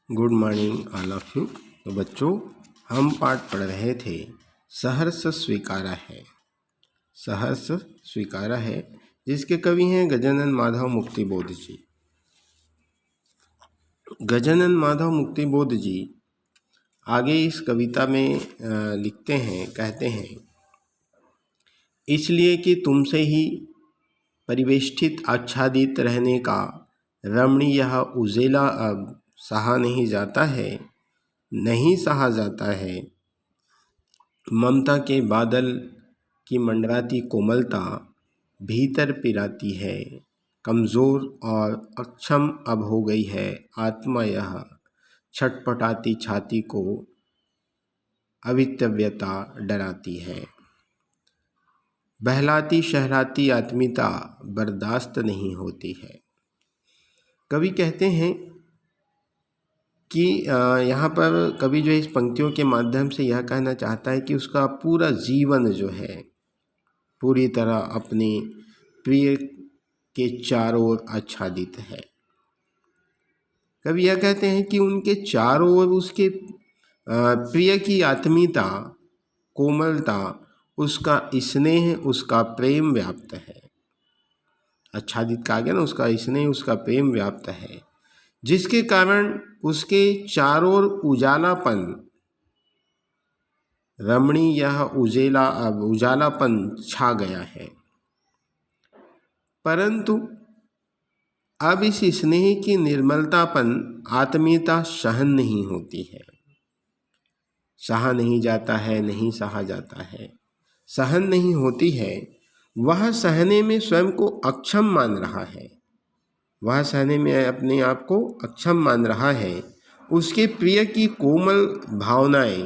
Good morning all of you. तो बच्चों, हम पाठ पढ़ रहे थे सहर्ष स्वीकारा है। सहर्ष स्वीकारा है जिसके कवि हैं गजानन माधव मुक्तिबोध जी। गजानन माधव मुक्तिबोध जी आगे इस कविता में लिखते हैं, कहते हैं, इसलिए कि तुमसे ही परिवेष्टित आच्छादित रहने का रमणीय यह उजेला अब सहा नहीं जाता है, नहीं सहा जाता है। ममता के बादल की मंडराती कोमलता भीतर पिराती है, कमज़ोर और अक्षम अब हो गई है आत्मा यह, छटपटाती छाती को अवितव्यता डराती है। बहलाती शहराती आत्मीयता बर्दाश्त नहीं होती है। कवि कहते हैं कि यहाँ पर कवि जो इस पंक्तियों के माध्यम से यह कहना चाहता है कि उसका पूरा जीवन जो है पूरी तरह अपने प्रिय के चारों ओर आच्छादित है। कवि यह कहते हैं कि उनके चारों ओर उसके प्रिय की आत्मीयता, कोमलता, उसका स्नेह, उसका प्रेम व्याप्त है। आच्छादित कहा गया ना, उसका स्नेह, उसका प्रेम व्याप्त है, जिसके कारण उसके चारों ओर उजालापन, रमणी यह उजालापन छा गया है। परंतु अब इस स्नेह की निर्मलतापन, आत्मीयता सहन नहीं होती है, सहा नहीं जाता है, नहीं सहा जाता है, सहन नहीं होती है। वह सहने में स्वयं को अक्षम मान रहा है, वह सहने में अपने आप को अक्षम मान रहा है। उसके प्रिय की कोमल भावनाएं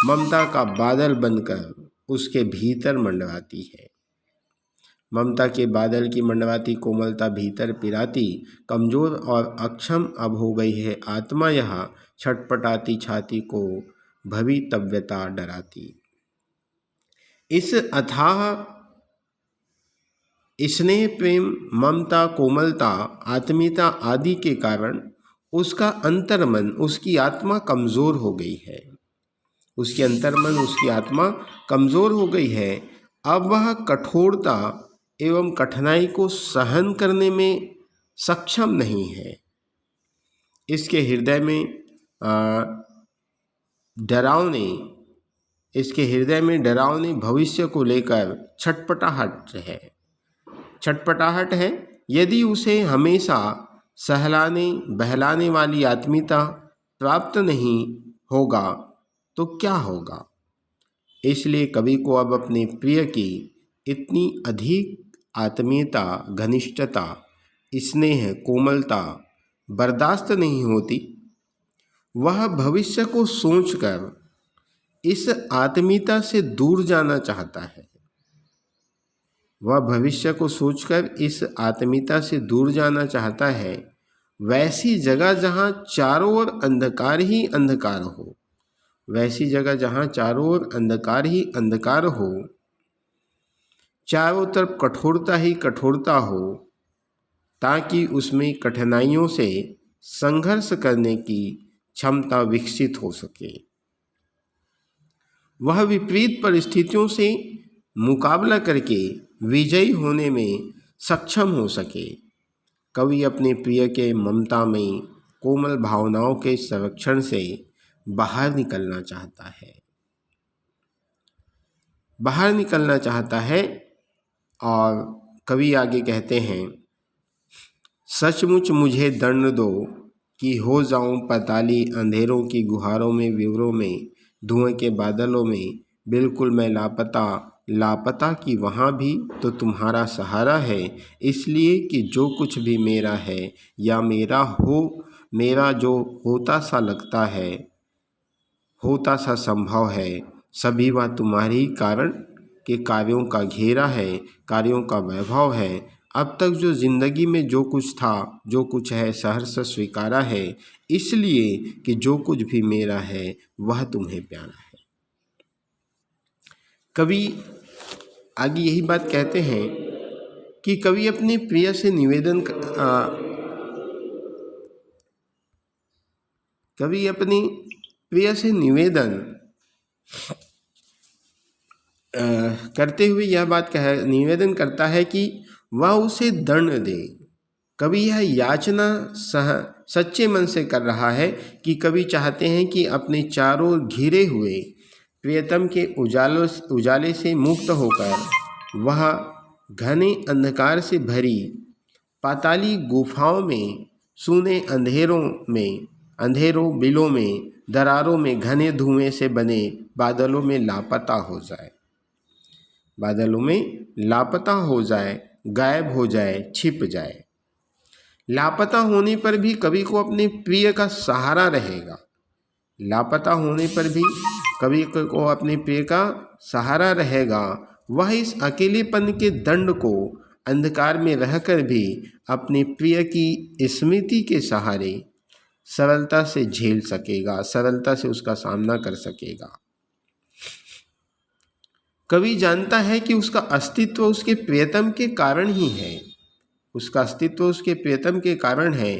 ममता का बादल बनकर उसके भीतर मंडराती है। ममता के बादल की मंडराती कोमलता भीतर पिराती, कमजोर और अक्षम अब हो गई है आत्मा यह, छटपटाती छाती को भवितव्यता डराती। इस अथाह स्नेह, प्रेम, ममता, कोमलता, आत्मीयता आदि के कारण उसका अंतर्मन, उसकी आत्मा कमज़ोर हो गई है। उसके अंतर्मन, उसकी आत्मा कमज़ोर हो गई है। अब वह कठोरता एवं कठिनाई को सहन करने में सक्षम नहीं है। इसके हृदय में डरावने भविष्य को लेकर छटपटाहट है। यदि उसे हमेशा सहलाने बहलाने वाली आत्मीयता प्राप्त नहीं होगा तो क्या होगा। इसलिए कवि को अब अपने प्रिय की इतनी अधिक आत्मीयता, घनिष्ठता, स्नेह, कोमलता बर्दाश्त नहीं होती। वह भविष्य को सोचकर इस आत्मीयता से दूर जाना चाहता है। वह भविष्य को सोचकर इस आत्मीयता से दूर जाना चाहता है, वैसी जगह जहाँ चारों ओर अंधकार ही अंधकार हो, वैसी जगह जहाँ चारों ओर अंधकार ही अंधकार हो, चारों तरफ कठोरता ही कठोरता हो, ताकि उसमें कठिनाइयों से संघर्ष करने की क्षमता विकसित हो सके, वह विपरीत परिस्थितियों से मुकाबला करके विजयी होने में सक्षम हो सके। कवि अपने प्रिय के ममता में कोमल भावनाओं के संरक्षण से बाहर निकलना चाहता है। और कवि आगे कहते हैं, सचमुच मुझे दंड दो कि हो जाऊं पताली, अंधेरों की गुहारों में, विवरों में, धुएं के बादलों में, बिल्कुल मैं लापता कि वहाँ भी तो तुम्हारा सहारा है। इसलिए कि जो कुछ भी मेरा है या मेरा जो होता सा लगता है, होता सा संभव है, सभी वह तुम्हारी कारण के कार्यों का घेरा है, कार्यों का वैभव है। अब तक जो जिंदगी में जो कुछ था, जो कुछ है, सहर्ष स्वीकारा है, इसलिए कि जो कुछ भी मेरा है वह तुम्हें प्यारा है। कवि आगे यही बात कहते हैं कि कवि अपने प्रिय से कवि अपनी प्रिय से निवेदन करते हुए यह बात निवेदन करता है कि वह उसे दंड दे। कवि यह याचना सच्चे मन से कर रहा है कि कवि चाहते हैं कि अपने चारों ओर घिरे हुए प्रियतम के उजाले से मुक्त होकर वह घने अंधकार से भरी पाताली गुफाओं में, सूने अंधेरों बिलों में, दरारों में, घने धुएं से बने बादलों में लापता हो जाए, गायब हो जाए, छिप जाए। लापता होने पर भी कवि को अपने प्रिय का सहारा रहेगा। लापता होने पर भी कवि को अपने प्रिय का सहारा रहेगा। वह इस अकेलेपन के दंड को अंधकार में रहकर भी अपने प्रिय की स्मृति के सहारे सरलता से झेल सकेगा, सरलता से उसका सामना कर सकेगा। कवि जानता है कि उसका अस्तित्व उसके प्रियतम के कारण ही है, उसका अस्तित्व उसके प्रियतम के कारण है।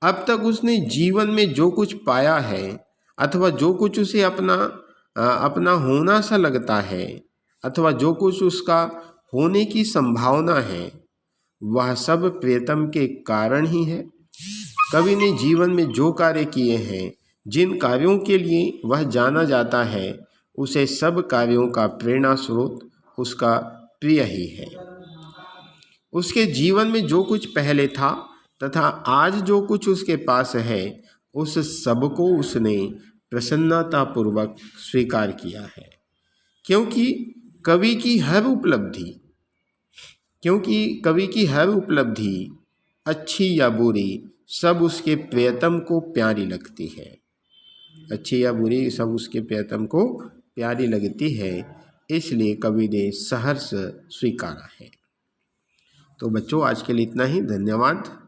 अब तक उसने जीवन में जो कुछ पाया है अथवा जो कुछ उसे अपना होना सा लगता है अथवा जो कुछ उसका होने की संभावना है, वह सब प्रियतम के कारण ही है। कवि ने जीवन में जो कार्य किए हैं, जिन कार्यों के लिए वह जाना जाता है, उसे सब कार्यों का प्रेरणा स्रोत उसका प्रिय ही है। उसके जीवन में जो कुछ पहले था तथा आज जो कुछ उसके पास है, उस सब को उसने प्रसन्नतापूर्वक स्वीकार किया है। क्योंकि कवि की हर उपलब्धि अच्छी या बुरी सब उसके प्रियतम को प्यारी लगती है। अच्छी या बुरी सब उसके प्रियतम को प्यारी लगती है, इसलिए कवि ने सहर्ष स्वीकारा है। तो बच्चों, आज के लिए इतना ही। धन्यवाद।